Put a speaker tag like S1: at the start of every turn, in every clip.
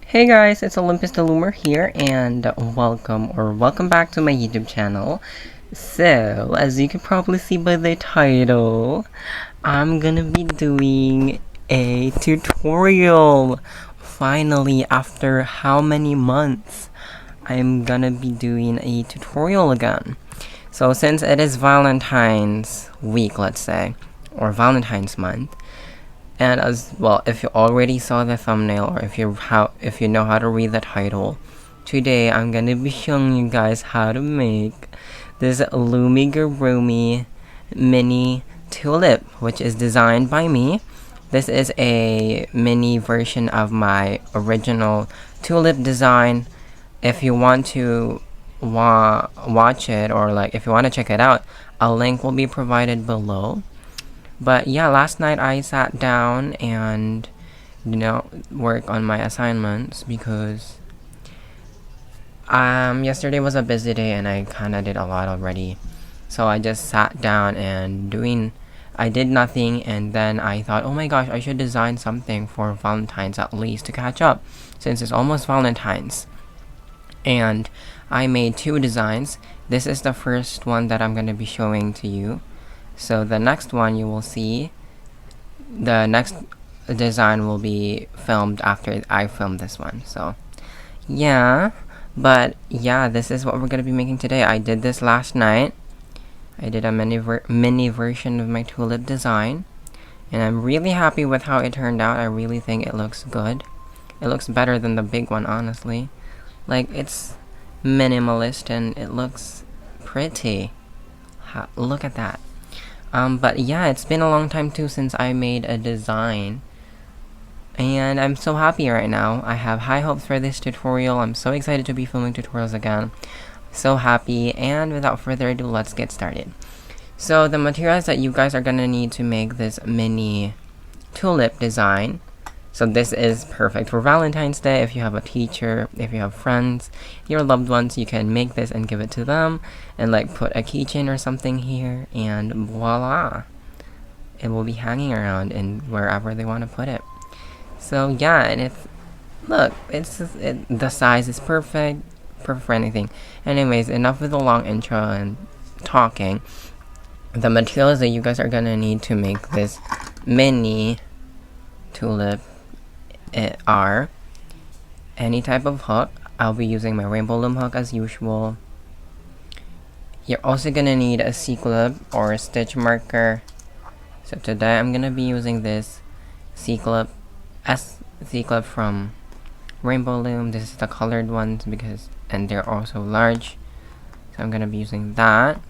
S1: Hey guys, it's Olympus the Loomer here, and welcome back to my YouTube channel. So, as you can probably see by the title, I'm gonna be doing a tutorial. Finally, after how many months, I'm gonna be doing a tutorial again. So, since it is Valentine's week, let's say, or Valentine's month, and as well, if you already saw the thumbnail or if you know how to read the title, today I'm gonna be showing you guys how to make this Loomigurumi Mini Tulip, which is designed by me. This is a mini version of my original tulip design. If you want to watch it, or like if you want to check it out, a link will be provided below. But yeah, last night I sat down and, work on my assignments because yesterday was a busy day and I kind of did a lot already. So I just sat down and I did nothing, and then I thought, oh my gosh, I should design something for Valentine's at least to catch up since it's almost Valentine's. And I made two designs. This is the first one that I'm going to be showing to you. So the next one you will see, the next design will be filmed after I film this one. So yeah, but yeah, this is what we're gonna be making today. I did this last night. I did a mini version of my tulip design, and I'm really happy with how it turned out. I really think it looks good. It looks better than the big one, honestly. Like, it's minimalist and it looks pretty. Look at that. But yeah, it's been a long time too since I made a design, and I'm so happy right now. I have high hopes for this tutorial. I'm so excited to be filming tutorials again. So happy, and without further ado, let's get started. So the materials that you guys are gonna need to make this mini tulip design. So this is perfect for Valentine's Day. If you have a teacher, if you have friends, your loved ones, you can make this and give it to them, and like put a keychain or something here, and voila, it will be hanging around in wherever they want to put it. So yeah, and the size is perfect for anything. Anyways, enough with the long intro and talking. The materials that you guys are gonna need to make this mini tulip are any type of hook. I'll be using my rainbow loom hook as usual. You're also gonna need a C-clip or a stitch marker. So today I'm gonna be using this C-clip from Rainbow Loom. This is the colored ones and they're also large. So I'm gonna be using that.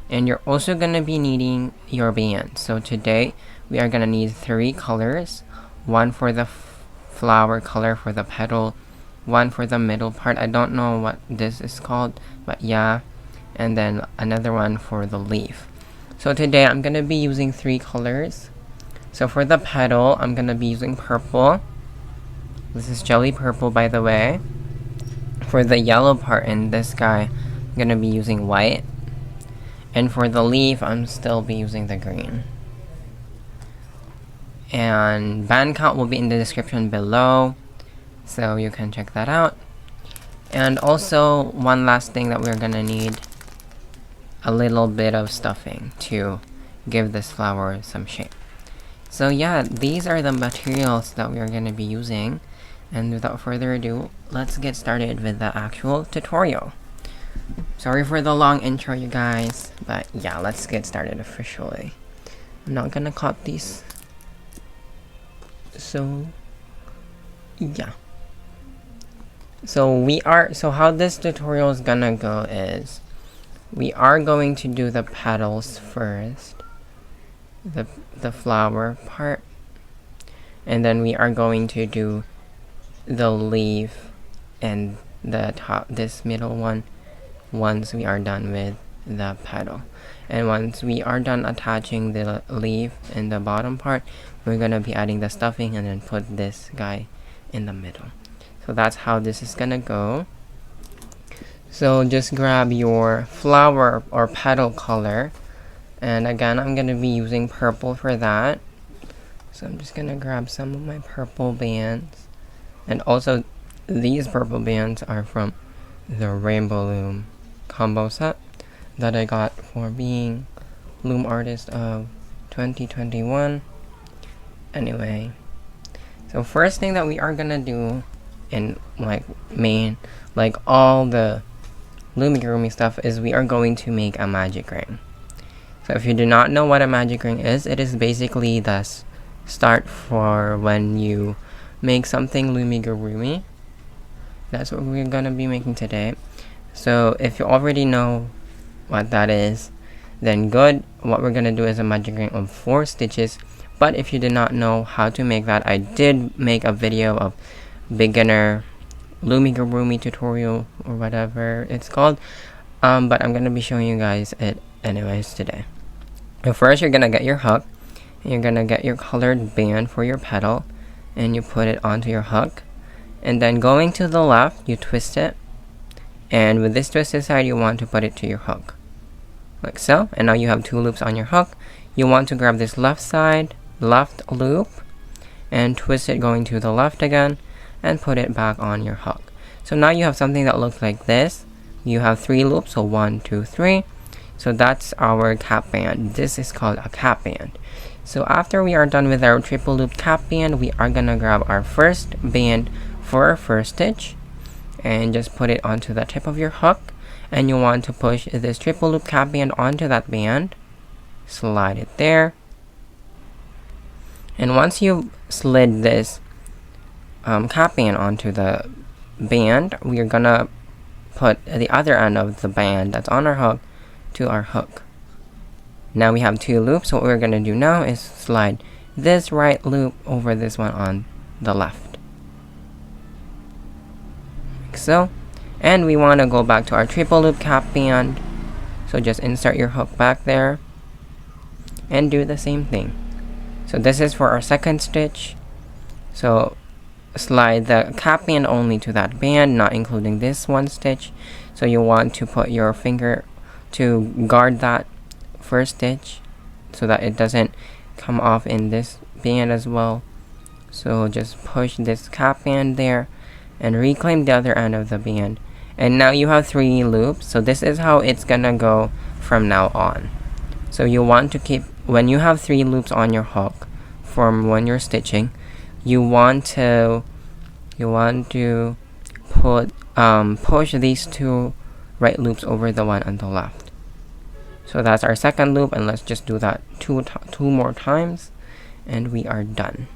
S1: And you're also gonna be needing your band. So today we are gonna need 3 colors. One for the flower color for the petal, one for the middle part, I don't know what this is called, but yeah, and then another one for the leaf. So today I'm gonna be using 3 colors. So for the petal, I'm gonna be using purple. This is jelly purple, by the way. For the yellow part in this guy, I'm gonna be using white, and for the leaf I'm still be using the green. And band count will be in the description below, so you can check that out. And also, one last thing that we're gonna need, a little bit of stuffing to give this flower some shape. So yeah, these are the materials that we are gonna be using, and without further ado, let's get started with the actual tutorial. Sorry for the long intro, you guys, but yeah, let's get started officially. I'm not gonna cut these. So yeah, so how this tutorial is gonna go is we are going to do the petals first, the flower part, and then we are going to do the leaf and the top, this middle one, once we are done with the petal. And once we are done attaching the leaf in the bottom part, we're gonna be adding the stuffing and then put this guy in the middle. So that's how this is gonna go. So just grab your flower or petal color, and again I'm gonna be using purple for that. So I'm just gonna grab some of my purple bands, and also these purple bands are from the Rainbow Loom combo set that I got for being Loom Artist of 2021. Anyway, so first thing that we are gonna do in like all the Loomigurumi stuff is we are going to make a magic ring. So if you do not know what a magic ring is, it is basically the start for when you make something Loomigurumi. That's what we're gonna be making today. So if you already know what that is, then good. What we're gonna do is a magic ring of 4 stitches. But if you did not know how to make that, I did make a video of beginner Loomigurumi tutorial or whatever it's called. But I'm gonna be showing you guys it anyways today. So first you're gonna get your hook, and you're gonna get your colored band for your petal, and you put it onto your hook, and then going to the left you twist it, and with this twisted side you want to put it to your hook like so. And now you have 2 loops on your hook. You want to grab this left side, left loop, and twist it going to the left again, and put it back on your hook. So now you have something that looks like this. You have 3 loops, so 1, 2, 3. So that's our cap band. This is called a cap band. So after we are done with our triple loop cap band, we are gonna grab our first band for our first stitch and just put it onto the tip of your hook, and you want to push this triple loop cap band onto that band, slide it there, and once you've slid this cap band onto the band, we are gonna put the other end of the band that's on our hook to our hook. Now we have 2 loops, so what we're gonna do now is slide this right loop over this one on the left like so. And we want to go back to our triple loop cap band, so just insert your hook back there and do the same thing. So this is for our second stitch, so slide the cap band only to that band, not including this one stitch. So you want to put your finger to guard that first stitch so that it doesn't come off in this band as well. So just push this cap band there and reclaim the other end of the band, and now you have 3 loops. So this is how it's gonna go from now on. So you want to keep, when you have 3 loops on your hook from when you're stitching, you want to put push these 2 right loops over the one on the left. So that's our second loop, and let's just do that two more times and we are done.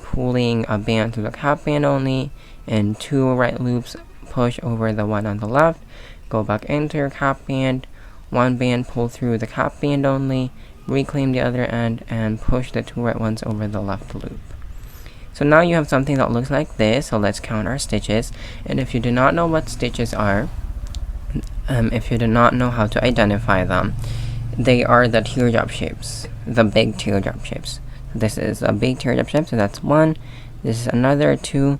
S1: Pulling a band to the cap band only, and 2 right loops, push over the one on the left, go back into your cap band, 1 band, pull through the cap band only, reclaim the other end, and push the 2 right ones over the left loop. So now you have something that looks like this. So let's count our stitches, and if you do not know what stitches are, if you do not know how to identify them, they are the teardrop shapes, the big teardrop shapes. This is a big teardrop shape, so that's 1, this is another 2,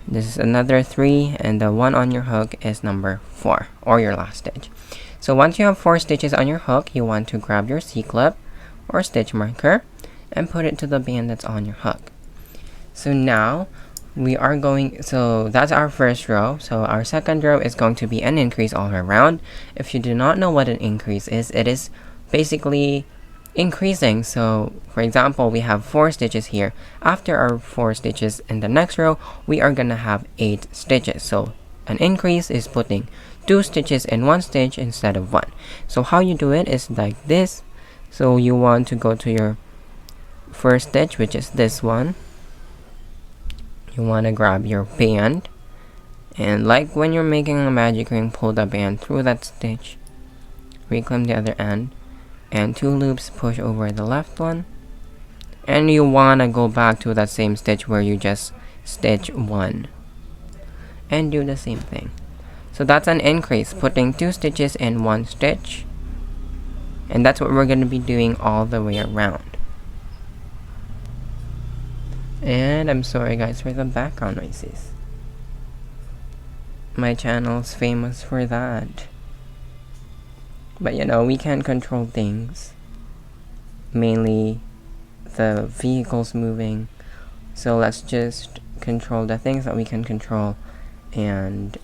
S1: this is another 3, and the one on your hook is number 4, or your last stitch. So once you have 4 stitches on your hook, you want to grab your C-clip or stitch marker and put it to the band that's on your hook. So now we are going, so that's our first row. So our second row is going to be an increase all around. If you do not know what an increase is, it is basically increasing. So for example, we have 4 stitches here. After our 4 stitches in the next row, we are gonna have 8 stitches. So an increase is putting 2 stitches in 1 stitch instead of 1. So how you do it is like this. So you want to go to your first stitch, which is this one. You want to grab your band, and like when you're making a magic ring, pull the band through that stitch, reclaim the other end, and 2 loops, push over the left one, and you want to go back to that same stitch where you just stitch 1 and do the same thing. So that's an increase, putting 2 stitches in 1 stitch, and that's what we're going to be doing all the way around. And I'm sorry guys for the background noises. My channel's famous for that. But you know, we can't control things. Mainly the vehicles moving. So let's just control the things that we can control and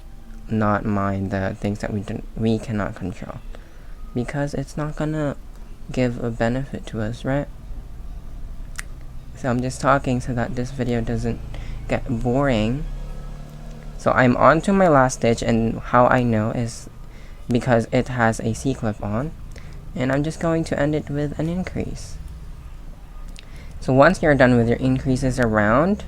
S1: not mind the things that we cannot control, because it's not gonna give a benefit to us, right? So I'm just talking so that this video doesn't get boring. So I'm on to my last stitch, and how I know is because it has a C-clip on, and I'm just going to end it with an increase. So once you're done with your increases around,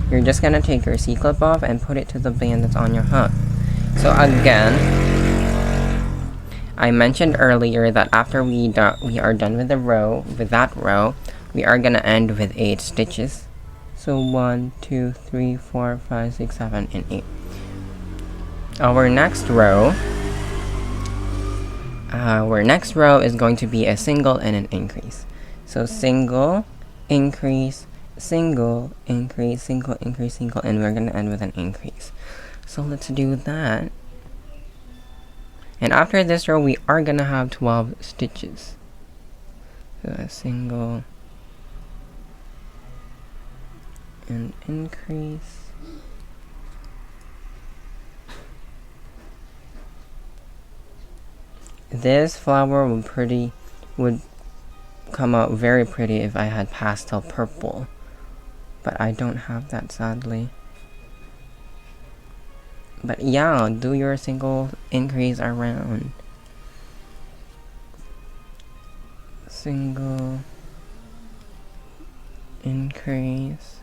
S1: you're just gonna take your C-clip off and put it to the band that's on your hook. So again, I mentioned earlier that after we are done with that row, we are gonna end with 8 stitches. So 1, 2, 3, 4, 5, 6, 7, and 8. Our next row is going to be a single and an increase. So single, increase, single, increase, single, increase, single, and we're gonna end with an increase. So let's do that. And after this row, we are gonna have 12 stitches. So a single and increase. This flower would come out very pretty if I had pastel purple, but I don't have that, sadly. But yeah, do your single increase around. Single increase.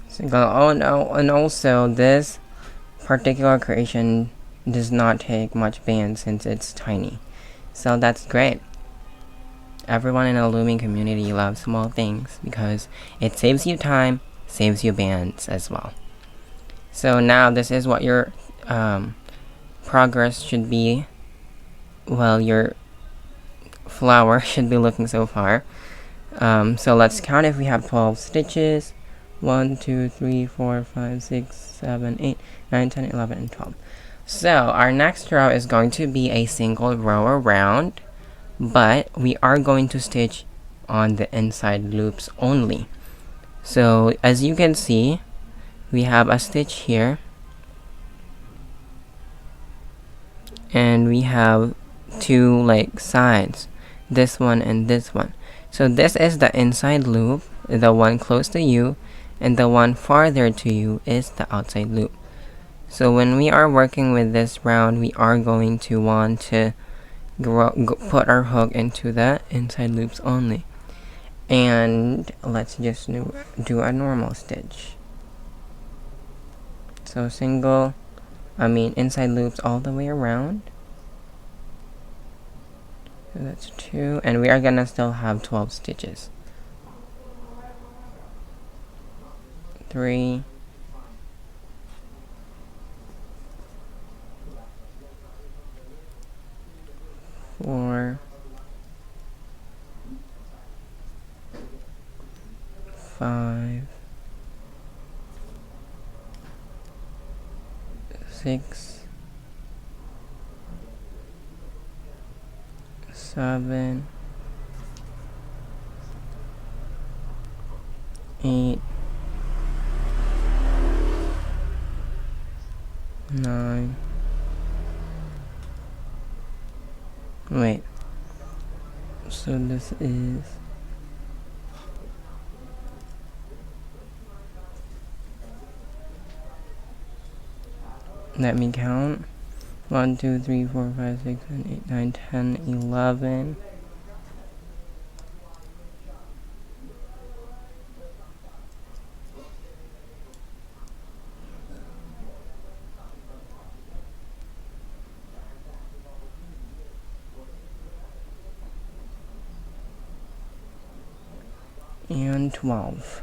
S1: Single. Oh no, and also this particular creation does not take much band since it's tiny. So that's great. Everyone in the looming community loves small things because it saves you time, saves you bands as well. So now this is what your progress should be. Well, your flower should be looking so far. So let's count if we have 12 stitches. 1, 2, 3, 4, 5, 6, 7, 8, 9, 10, 11, and 12. So our next row is going to be a single row around, but we are going to stitch on the inside loops only. So as you can see, we have a stitch here, and we have 2 like sides, this one and this one. So this is the inside loop, the one close to you, and the one farther to you is the outside loop. So when we are working with this round, we are going to want to put our hook into the inside loops only. And let's just do a normal stitch. So inside loops all the way around. So that's 2, and we are gonna still have 12 stitches. 3, 4, 5, 6, 7, 8, 9. Wait. So this is let me count. 1, 2, 3, 4, 5, 6, 7, 8, 9, 10, 11. And 12.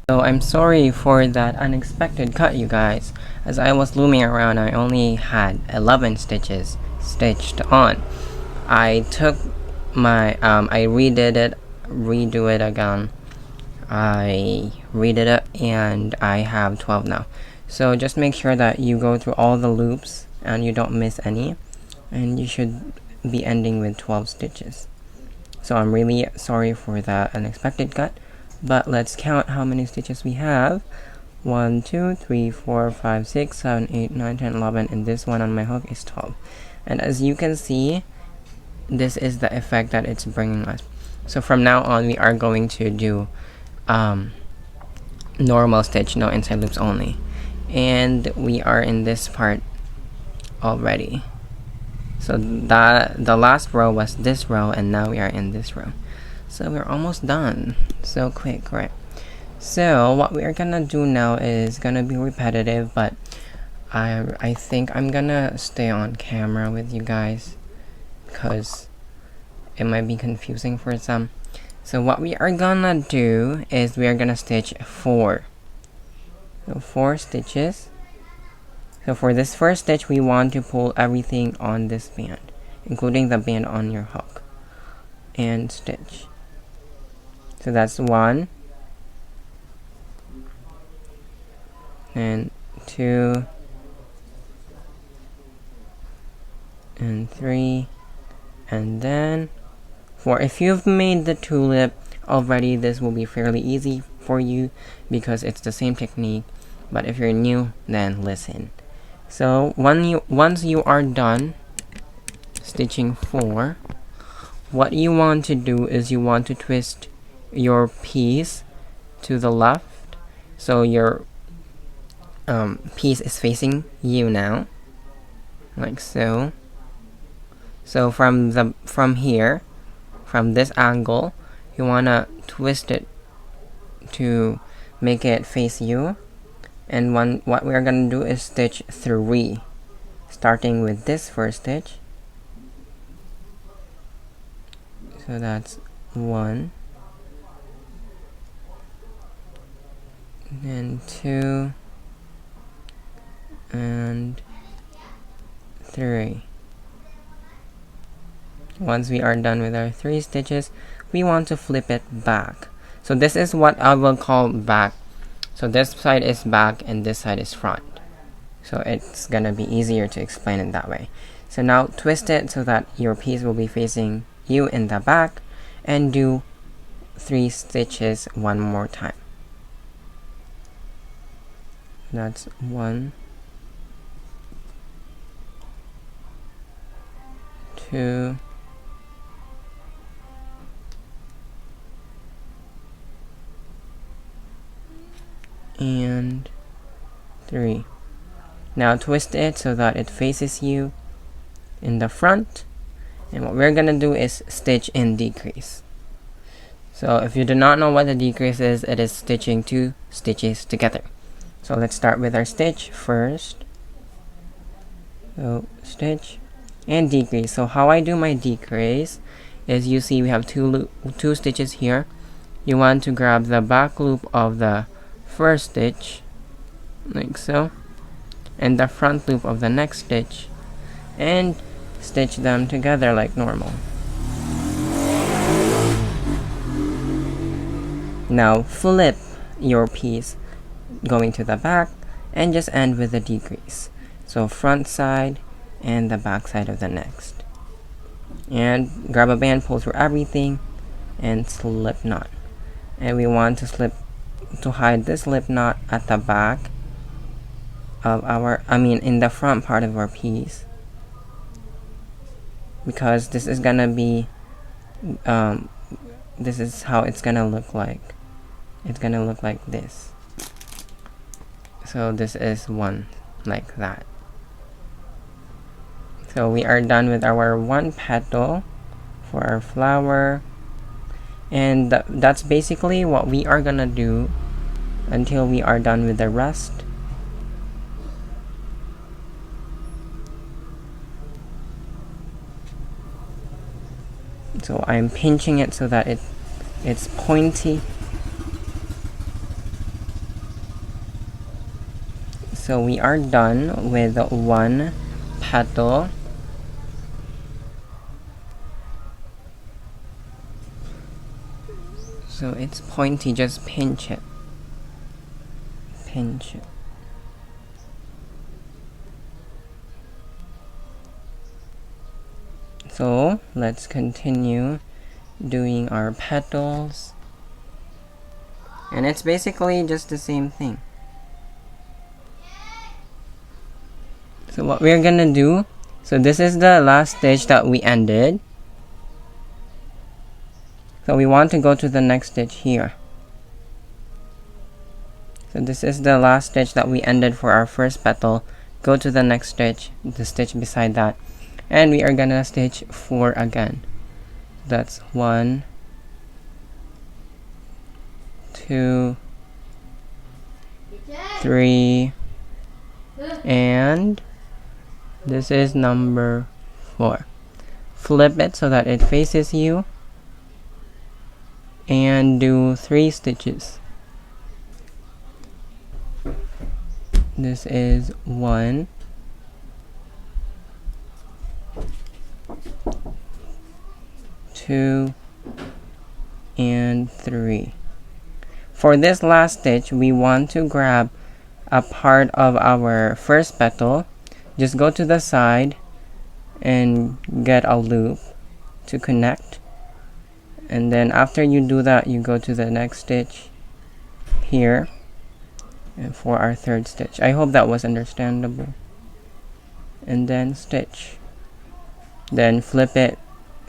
S1: So I'm sorry for that unexpected cut, you guys. As I was looming around, I only had 11 stitches stitched on. I took my I redo it again. I redid it, and I have 12 now. So just make sure that you go through all the loops and you don't miss any, and you should be ending with 12 stitches. So I'm really sorry for that unexpected cut, but let's count how many stitches we have. 1, 2, 3, 4, 5, 6, 7, 8, 9, 10, 11, and this one on my hook is 12. And as you can see, this is the effect that it's bringing us. So from now on, we are going to do normal stitch, no inside loops only. And we are in this part already. So the last row was this row, and now we are in this row. So we're almost done. So quick, right? So what we are gonna do now is gonna be repetitive, but I think I'm gonna stay on camera with you guys because it might be confusing for some. So what we are gonna do is we are gonna stitch 4. So 4 stitches. So for this first stitch, we want to pull everything on this band, including the band on your hook, and stitch. So that's 1, and 2, and 3, and then 4. If you've made the tulip already, this will be fairly easy for you because it's the same technique, but if you're new, then listen. So once you are done stitching 4, what you want to do is you want to twist your piece to the left, so your piece is facing you now, like so. So from here, from this angle, you wanna twist it to make it face you. And what we're gonna do is stitch 3, starting with this first stitch. So that's 1, then 2, and 3. Once we are done with our 3 stitches, we want to flip it back. So this is what I will call back. So this side is back and this side is front. So it's gonna be easier to explain it that way. So now twist it so that your piece will be facing you in the back, and do 3 stitches one more time. That's 1, 2, and 3. Now twist it so that it faces you in the front, and what we're gonna do is stitch in decrease. So if you do not know what the decrease is, it is stitching 2 stitches together. So let's start with our stitch first. So stitch and decrease. So how I do my decrease is, you see we have two stitches here. You want to grab the back loop of the first stitch, like so, and the front loop of the next stitch, and stitch them together like normal. Now flip your piece going to the back and just end with a decrease. So front side and the back side of the next. And grab a band, pull through everything, and slip knot. And we want to hide this slip knot at the back of in the front part of our piece, because this is gonna be this is how it's gonna look like. It's gonna look like this. So this is one like that. So we are done with our 1 petal for our flower, and that's basically what we are gonna do until we are done with the rest. So I'm pinching it so that it's pointy. So we are done with 1 petal. So it's pointy, just pinch it. pinch it. So let's continue doing our petals, and it's basically just the same thing. So what we're gonna do, so this is the last stitch that we ended, so we want to go to the next stitch here. So this is the last stitch that we ended for our first petal. Go to the next stitch, the stitch beside that, and we are gonna stitch 4 again. That's 1, 2, 3, and this is number 4. Flip it so that it faces you and do 3 stitches. This is 1, 2, and 3. For this last stitch, we want to grab a part of our first petal. Just go to the side and get a loop to connect, and then after you do that, you go to the next stitch here and for our third stitch. I hope that was understandable. And then stitch, then flip it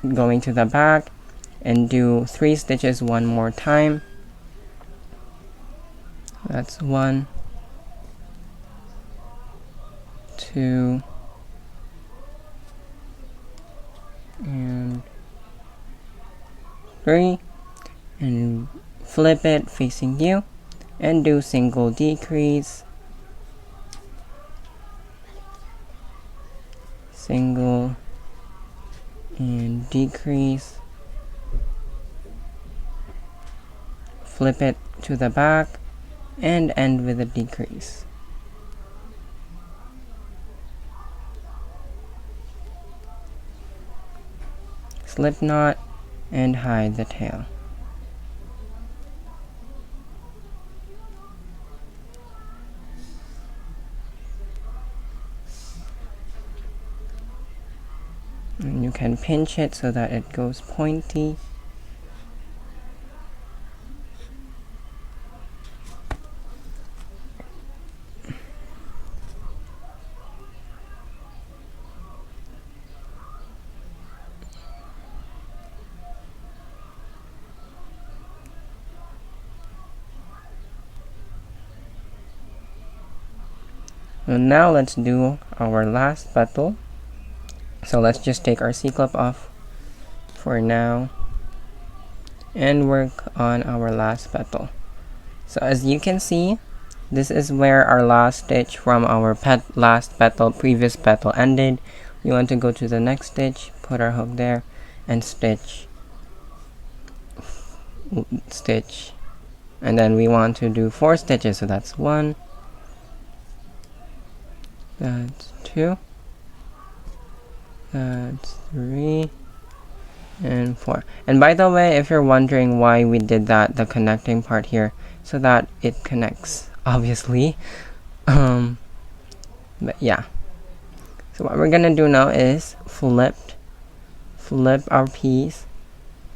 S1: going to the back and do 3 stitches one more time. That's 1, 2, and 3, and flip it facing you and do single decrease, single and decrease, flip it to the back and end with a decrease. Slip knot and hide the tail. And you can pinch it so that it goes pointy. And now let's do our last petal. So let's just take our C-clip off for now and work on our last petal. So as you can see, this is where our last stitch from our last petal, previous petal ended. We want to go to the next stitch, put our hook there, and stitch, and then we want to do 4 stitches. So that's 1, that's 2, that's 3, and 4. And by the way, if you're wondering why we did that, the connecting part here, so that it connects, obviously. But yeah. So what we're gonna do now is flip our piece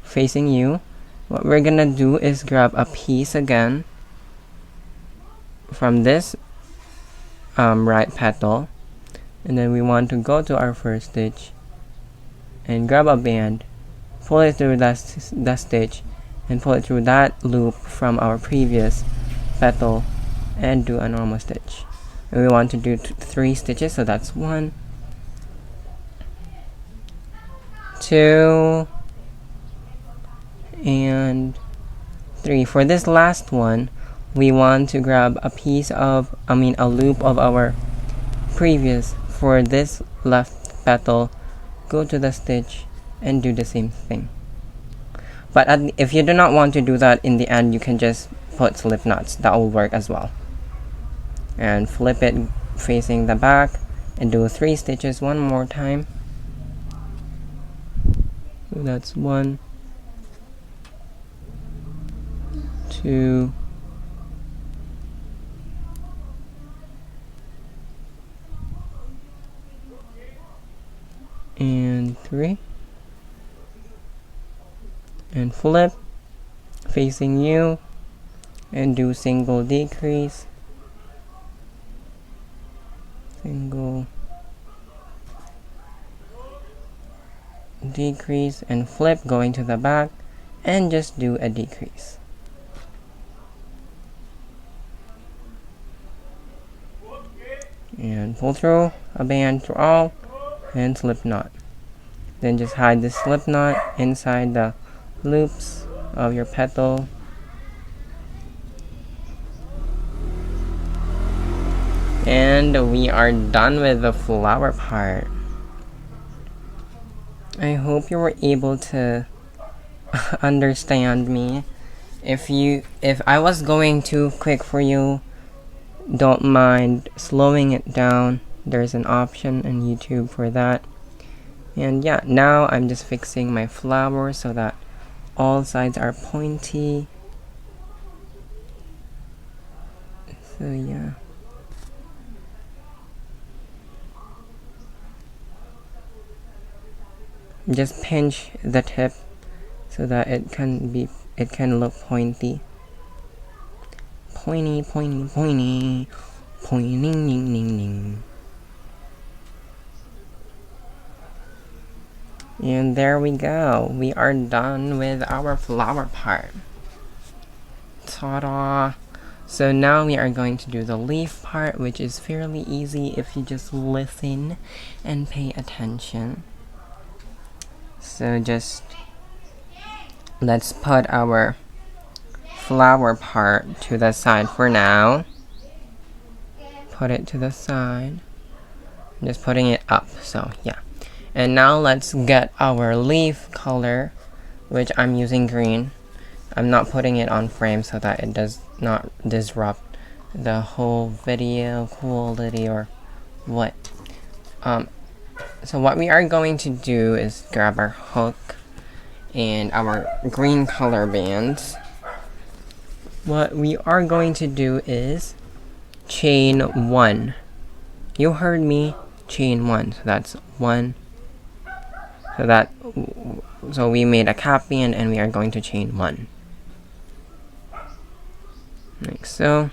S1: facing you. What we're gonna do is grab a piece again from this right petal, and then we want to go to our first stitch and grab a band, pull it through that stitch and pull it through that loop from our previous petal and do a normal stitch. And we want to do 3 stitches, so that's 1, 2, and 3. For this last one, we want to grab a piece of, a loop of our previous. For this left petal, go to the stitch and do the same thing. But if you do not want to do that in the end, you can just put slip knots. That will work as well. And flip it facing the back and do 3 stitches one more time. So that's 1, 2, 3, and flip facing you and do single decrease, single decrease, and flip going to the back and just do a decrease. And pull through a band through all and slip knot. Then just hide the slip knot inside the loops of your petal. And we are done with the flower part. I hope you were able to understand me. If I was going too quick for you, don't mind slowing it down. There's an option in YouTube for that. And yeah, now I'm just fixing my flower so that all sides are pointy. So yeah. Just pinch the tip so that it can look pointy. Pointy, pointy, pointy, pointing, ning, ning, ning. And there we go. We are done with our flower part. Ta-da! So now we are going to do the leaf part, which is fairly easy if you just listen and pay attention. So just let's put our flower part to the side for now. Put it to the side. I'm just putting it up, so yeah. And now let's get our leaf color, which I'm using green. I'm not putting it on frame so that it does not disrupt the whole video quality or what. So what we are going to do is grab our hook and our green color bands. What we are going to do is chain 1. You heard me, chain 1. So that's 1. So we made a cap band and we are going to chain 1. Like so.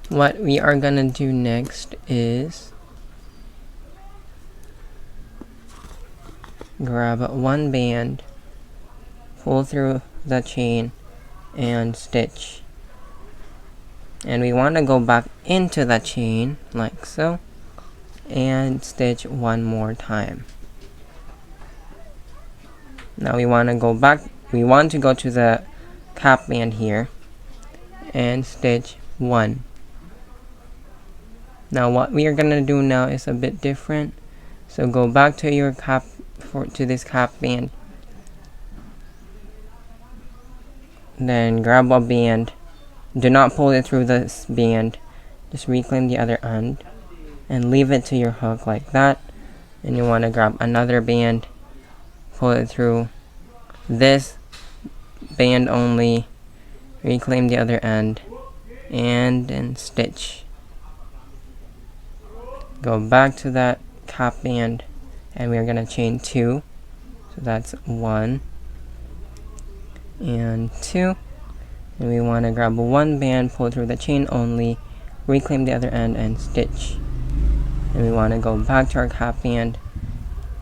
S1: What we are gonna do next is grab 1 band, pull through the chain, and stitch. And we want to go back into the chain like so and stitch 1 more time. Now we want to go back, we want to go to the cap band here and stitch 1. Now what we are gonna do now is a bit different. So go back to your to this cap band. Then grab a band. Do not pull it through this band. Just reclaim the other end and leave it to your hook like that. And you want to grab another band, pull it through this band only, reclaim the other end, and then stitch. Go back to that cap band and we're gonna chain 2. So that's 1 and 2. And we want to grab 1 band, pull through the chain only, reclaim the other end, and stitch. And we want to go back to our cap band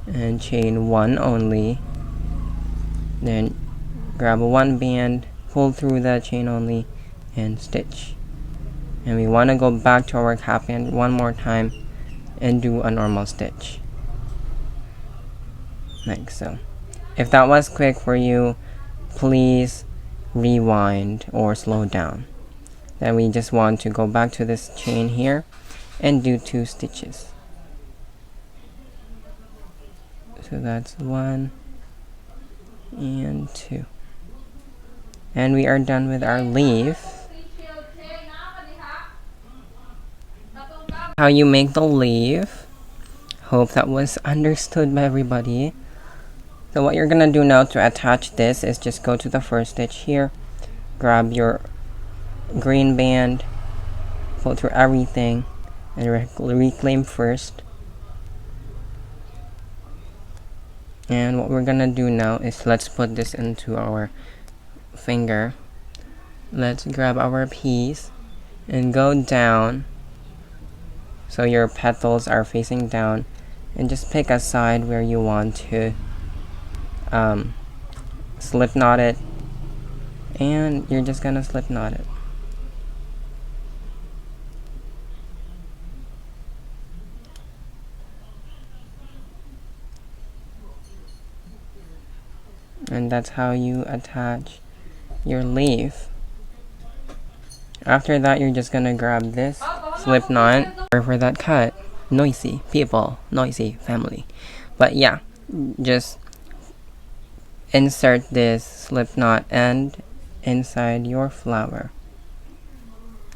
S1: and chain 1 only. Then grab 1 band, pull through the chain only, and stitch. And we want to go back to our cap band 1 more time and do a normal stitch. Like so. If that was quick for you, please rewind or slow down. Then we just want to go back to this chain here and do 2 stitches. So that's 1 and 2. And we are done with our leaf. How you make the leaf. Hope that was understood by everybody. So what you're gonna do now to attach this is just go to the first stitch here, grab your green band, pull through everything, and reclaim first. And what we're gonna do now is let's put this into our finger. Let's grab our piece and go down so your petals are facing down, and just pick a side where you want to slip knot it, and you're just gonna slip knot it. And that's how you attach your leaf. After that, you're just gonna grab this slip knot. Sorry for that cut. Noisy people, noisy family. But yeah, just insert this slip knot end inside your flower,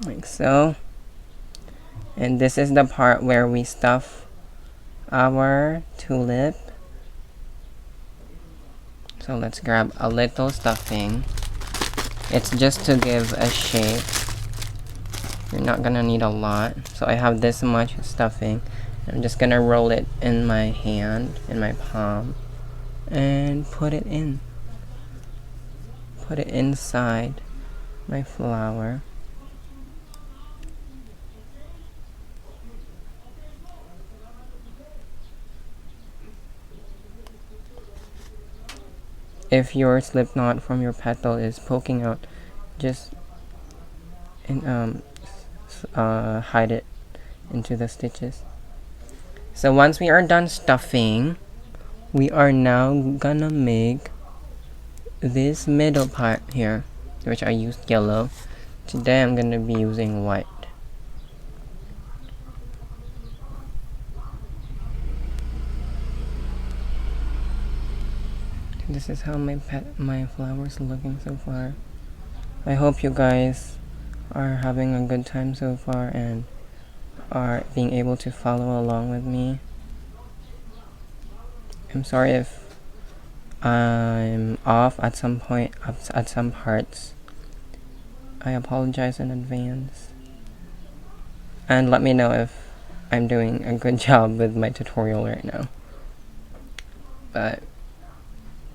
S1: like so. And this is the part where we stuff our tulip. So let's grab a little stuffing. It's just to give a shape. You're not gonna need a lot. So I have this much stuffing. I'm just gonna roll it in my hand, in my palm, and put it in. Put it inside my flower. If your slip knot from your petal is poking out, just hide it into the stitches. So once we are done stuffing, we are now gonna make this middle part here, which I used yellow. Today I'm gonna be using white. This is how my flowers are looking so far. I hope you guys are having a good time so far and are being able to follow along with me. I'm sorry if I'm off at some point, at some parts. I apologize in advance. And let me know if I'm doing a good job with my tutorial right now. But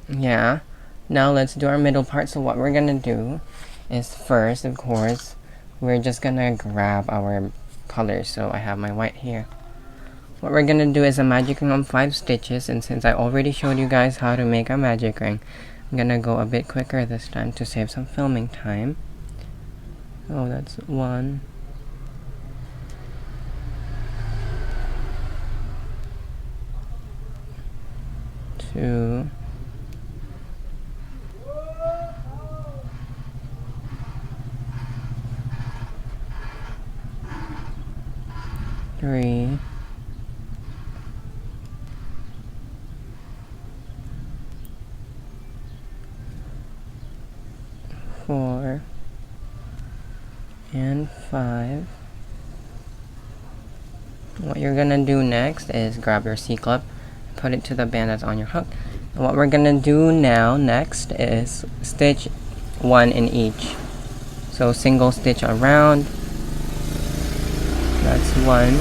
S1: yeah, now let's do our middle part. So what we're gonna do is first, of course, we're just gonna grab our colors. So I have my white here. What we're gonna do is a magic ring of 5 stitches, and since I already showed you guys how to make a magic ring, I'm gonna go a bit quicker this time to save some filming time. Oh, that's 1, 2, 3, 4, and 5. What you're gonna do next is grab your C-clip, put it to the band that's on your hook. And what we're gonna do now next is stitch 1 in each. So single stitch around. That's 1.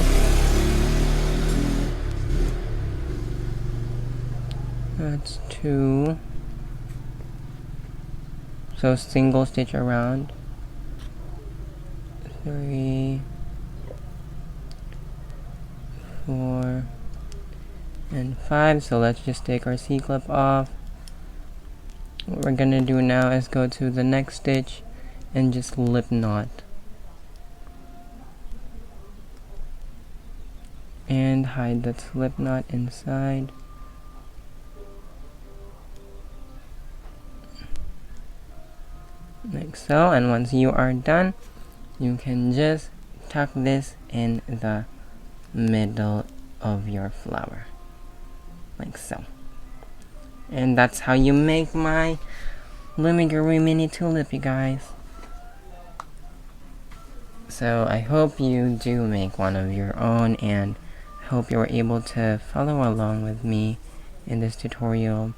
S1: That's 2. So single stitch around. 3, 4, and 5. So let's just take our C-clip off. What we're gonna do now is go to the next stitch and just slip knot. And hide that slip knot inside. Like so. And once you are done, you can just tuck this in the middle of your flower. Like so. And that's how you make my Loomigurumi Mini Tulip, you guys. So I hope you do make one of your own, and hope you were able to follow along with me in this tutorial.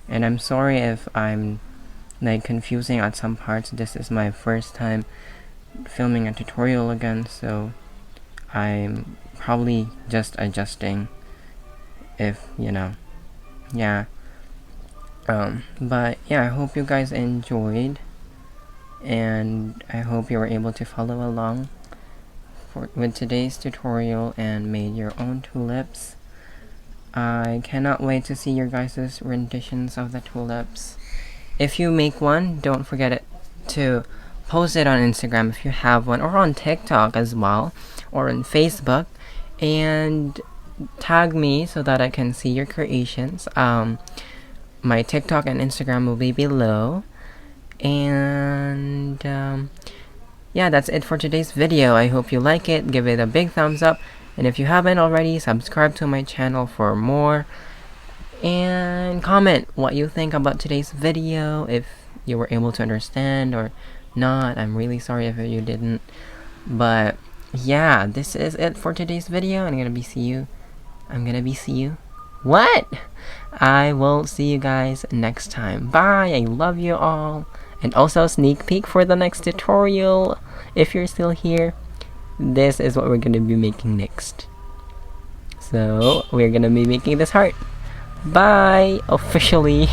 S1: And I'm sorry if I'm like confusing at some parts. This is my first time filming a tutorial again, so I'm probably just adjusting, if you know. Yeah, But yeah, I hope you guys enjoyed, and I hope you were able to follow along with today's tutorial and made your own tulips. I cannot wait to see your guys' renditions of the tulips. If you make one, don't forget to post it on Instagram if you have one, or on TikTok as well, or on Facebook, and tag me so that I can see your creations. My TikTok and Instagram will be below. And yeah, that's it for today's video. I hope you like it. Give it a big thumbs up, and if you haven't already, subscribe to my channel for more, and comment what you think about today's video, if you were able to understand or not. I'm really sorry if you didn't, but yeah, this is it for today's video. I'm gonna be see you what? I will see you guys next time. Bye. I love you all. And also, sneak peek for the next tutorial. If you're still here, this is what we're gonna be making next. So we're gonna be making this heart. Bye, officially.